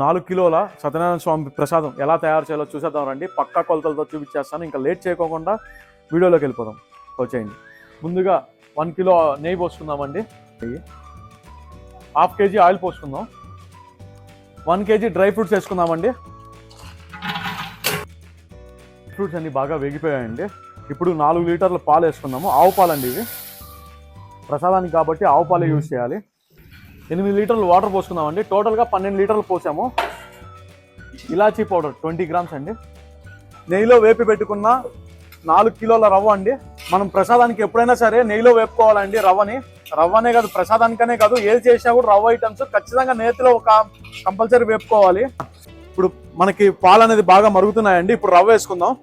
4 కిలోల సత్యనారాయణ స్వామి ప్రసాదం ఎలా తయారు చేయాలో చూసేద్దాం రండి. పక్కా కొలతలతో చూపించేస్తాను. ఇంకా లేట్ చేయకోకుండా వీడియోలోకి వెళ్ళిపోదాం. వచ్చేయండి. ముందుగా 1 కిలో నెయ్యి పోసుకుందామండి. ½ కేజీ ఆయిల్ పోసుకుందాం. 1 కేజీ డ్రై ఫ్రూట్స్ వేసుకుందామండి. ఫ్రూట్స్ అన్నీ బాగా వేగిపోయాయండి. ఇప్పుడు 4 లీటర్ల పాలు వేసుకుందాము. ఆవు పాలండి ఇవి, ప్రసాదానికి కాబట్టి ఆవు పాలే యూజ్ చేయాలి. 8 లీటర్లు వాటర్ పోసుకుందామండి. టోటల్గా 12 లీటర్లు పోసాము. ఇలాచీ పౌడర్ 20 గ్రామ్స్ అండి. నెయ్యిలో వేపి పెట్టుకున్న 4 కిలోల రవ్వ అండి. మనం ప్రసాదానికి ఎప్పుడైనా సరే నెయ్యిలో వేపుకోవాలండి రవ్వని. రవ్వనే కాదు, ప్రసాదానికనే కాదు, ఏది చేసినా కూడా రవ్వ ఐటమ్స్ ఖచ్చితంగా నేతిలో ఒక కంపల్సరీ వేపుకోవాలి. ఇప్పుడు మనకి పాలు అనేది బాగా మరుగుతున్నాయండి. ఇప్పుడు రవ్వ వేసుకుందాం.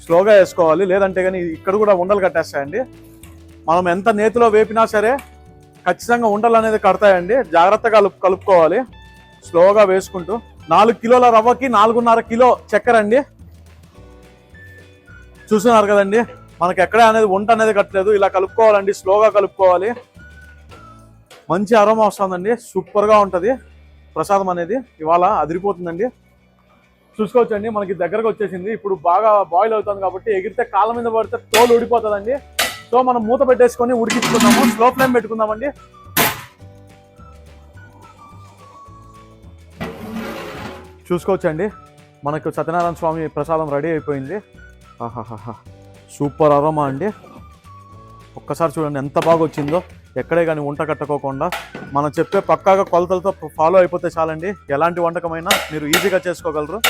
స్లోగా వేసుకోవాలి, లేదంటే కానీ ఇక్కడ కూడా ఉండలు కట్టేస్తాయండి. మనం ఎంత నేతిలో వేపినా సరే ఖచ్చితంగా ఉండలు అనేది కడతాయండి. జాగ్రత్తగా కలుపుకోవాలి స్లోగా వేసుకుంటూ. 4 కిలోల రవ్వకి 4.5 కిలో చక్కెర అండి. చూస్తున్నారు కదండి, మనకి ఎక్కడే అనేది వంట అనేది కట్టలేదు. ఇలా కలుపుకోవాలండి, స్లోగా కలుపుకోవాలి. మంచి అరోమా వస్తుందండి, సూపర్గా ఉంటుంది ప్రసాదం అనేది. ఇవాళ అదిరిపోతుందండి. చూసుకోవచ్చండి, మనకి దగ్గరకు వచ్చేసింది. ఇప్పుడు బాగా బాయిల్ అవుతుంది కాబట్టి ఎగిరితే కాళ్ళ మీద పడితే తోలు ఊడిపోతుందండి. సో మనం మూత పెట్టేసుకొని ఉడికించుకుందాము. స్లో ఫ్లేమ్ పెట్టుకుందామండి. చూసుకోవచ్చండి, మనకు సత్యనారాయణ స్వామి ప్రసాదం రెడీ అయిపోయింది. ఆహాహా, సూపర్ అరోమా అండి. ఒక్కసారి చూడండి ఎంత బాగా వచ్చిందో. ఎక్కడే కానీ వంట కట్టుకోకుండా మనం చెప్పే పక్కాగా కొలతలతో ఫాలో అయిపోతే చాలండి. ఎలాంటి వంటకమైనా మీరు ఈజీగా చేసుకోగలరు.